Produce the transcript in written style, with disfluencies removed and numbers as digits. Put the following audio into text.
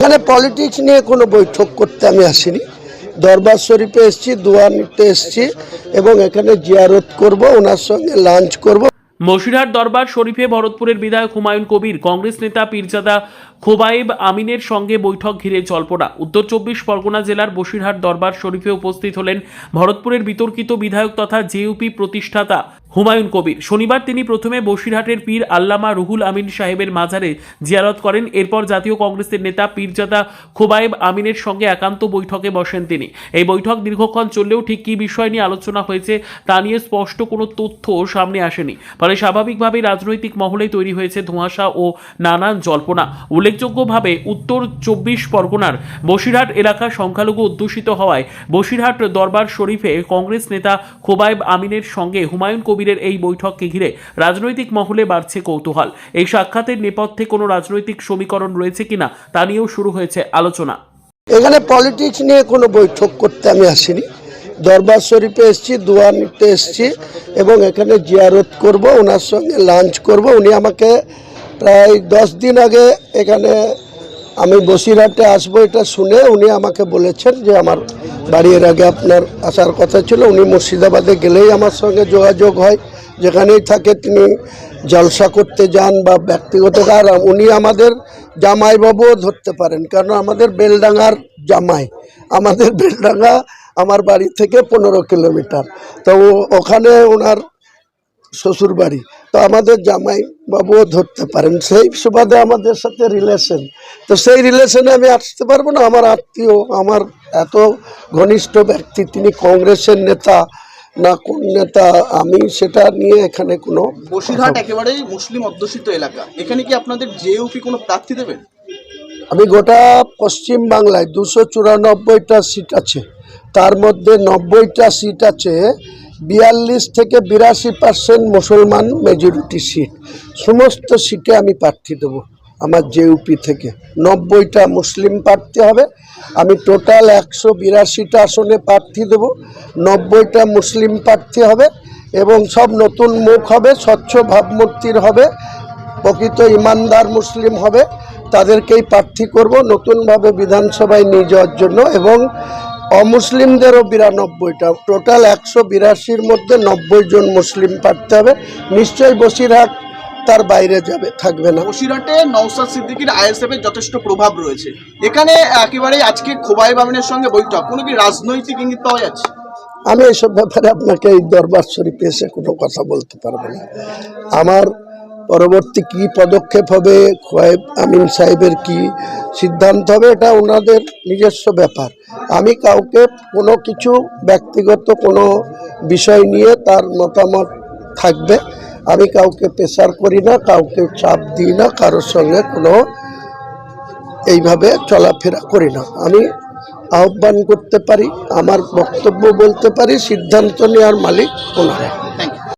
এখানে পলিটিক্স নিয়ে কোনো বৈঠক করতে আমি আসিনি। দরবার শরীফে এসেছি, দোয়া নিতে এসেছি এবং এখানে জিয়ারত করব, ওনার সঙ্গে লাঞ্চ করব। বসিরহাট দরবার শরীফে ভরতপুরের বিধায়ক হুমায়ুন কবির কংগ্রেস নেতা পীরজাদা খোবাইব আমিনের সঙ্গে বৈঠক ঘিরে জল্পনা। উত্তর 24 পরগনা জেলার বসিরহাট দরবার শরীফে উপস্থিত হলেন ভরতপুরের বিতর্কিত বিধায়ক তথা জেইউপি প্রতিষ্ঠাতা হুমায়ুন কবির। শনিবার তিনি প্রথমে বসিরহাটের পীর আল্লামা রুহুল আমিন সাহেবের মাজারে জিয়ারত করেন। এরপর জাতীয় কংগ্রেসের নেতা পীরজাদা খোবাইব আমিনের সঙ্গে একান্ত বৈঠকে বসেন তিনি। এই বৈঠক দীর্ঘক্ষণ চললেও ঠিক কী বিষয় নিয়ে আলোচনা হয়েছে তা নিয়ে স্পষ্ট কোনো তথ্য সামনে আসেনি। ফলে স্বাভাবিকভাবেই রাজনৈতিক মহলেই তৈরি হয়েছে ধোঁয়াশা ও নানান জল্পনা। উল্লেখযোগ্যভাবে উত্তর 24 পরগনার বসিরহাট এলাকা সংখ্যালঘু অধ্যুষিত হওয়ায় বসিরহাট দরবার শরীফে কংগ্রেস নেতা খোবাইব আমিনের সঙ্গে হুমায়ুন কবিরের এই বৈঠককে ঘিরে রাজনৈতিক মহলে বাড়ছে কৌতূহল। এই সাক্ষাতের নেপথ্যে কোনো রাজনৈতিক সমীকরণ রয়েছে কিনা তা নিয়েও শুরু হয়েছে আলোচনা। এখানে পলিটিক্স নিয়ে কোনো বৈঠক করতে আমি আসিনি। দরবার শরীফে এসেছি, দোয়া নিতে এসেছি এবং এখানে জিয়ারত করব, ওনার সঙ্গে লাঞ্চ করব। উনি আমাকে প্রায় 10 দিন আগে এখানে আমি বসিরহাটে আসবো এটা শুনে উনি আমাকে বলেছেন যে আমার বাড়ির আগে আপনার আসার কথা ছিল। উনি মুর্শিদাবাদে গেলেই আমার সঙ্গে যোগাযোগ হয়, যেখানেই থাকে তিনি জলসা করতে যান বা ব্যক্তিগত আর উনি আমাদের জামাইবাবুও ধরতে পারেন, কারণ আমাদের বেলডাঙ্গার জামাই। আমাদের বেলডাঙ্গা আমার বাড়ি থেকে 15 কিলোমিটার, তো ওখানে ওনার শ্বশুর বাড়ি, তো আমাদের জামাই বাবুও ধরতে পারেন। সেই সুবাদে আমাদের সাথে রিলেশন, তো সেই রিলেশনে আমি আসতে পারবো না। আমার আত্মীয়, আমার এত ঘনিষ্ঠ ব্যক্তি, তিনি কংগ্রেসের নেতা না কোন নেতা, আমি সেটা নিয়ে এখানে কোনো। বসিরহাট একেবারেই মুসলিম অধ্যুষিত এলাকা, এখানে কি আপনাদের জেইউপি কোনো প্রার্থী দেবেন? আমি গোটা পশ্চিম বাংলায় 294টা সিট আছে, তার মধ্যে 90টা সিট আছে 42 থেকে 82% মুসলমান মেজরিটি সিট। সমস্ত সিটে আমি প্রার্থী দেব আমার জেইউপি থেকে। 90টা মুসলিম প্রার্থী হবে। আমি টোটাল 182টা আসনে প্রার্থী দেব, 90টা মুসলিম প্রার্থী হবে এবং সব নতুন মুখ হবে, স্বচ্ছ ভাবমূর্তির হবে, প্রকৃত ইমানদার মুসলিম হবে, তাদেরকেই প্রার্থী করব নতুনভাবে বিধানসভায় নিয়ে যাওয়ার জন্য। এবং অমুসলিমদেরও 92টা, টোটাল 182-র মধ্যে 90 জন মুসলিম প্রার্থী হবে। নিশ্চয়ই বসিরহাট তার বাইরে যাবে, থাকবে না। বসিরহাটে নওশাদ সিদ্দিকীর আইএসএফ এর যথেষ্ট প্রভাব রয়েছে, এখানে একেবারেই আজকে খোবাইব আমিনের সঙ্গে বৈঠক, কোনো কি রাজনৈতিক ইঙ্গিত পাওয়া যাচ্ছে? আমি এসব ব্যাপারে আপনাকে এই দরবার শরীফে এসে কোনো কথা বলতে পারবো না। আমার পরবর্তী কি পদক্ষেপ হবে, খোবাইব আমিন সাহেবের কি সিদ্ধান্ত হবে, এটা ওনাদের নিজস্ব ব্যাপার। আমি কাউকে কোনো কিছু ব্যক্তিগত কোনো বিষয় নিয়ে তার মতামত থাকবে, আমি কাউকে প্রেসার করি না, কাউকে চাপ দিই না, কারোর সঙ্গে কোনো এইভাবে চলাফেরা করি না। আমি আহ্বান করতে পারি, আমার বক্তব্য বলতে পারি, সিদ্ধান্ত নেওয়ার মালিক ওনারা।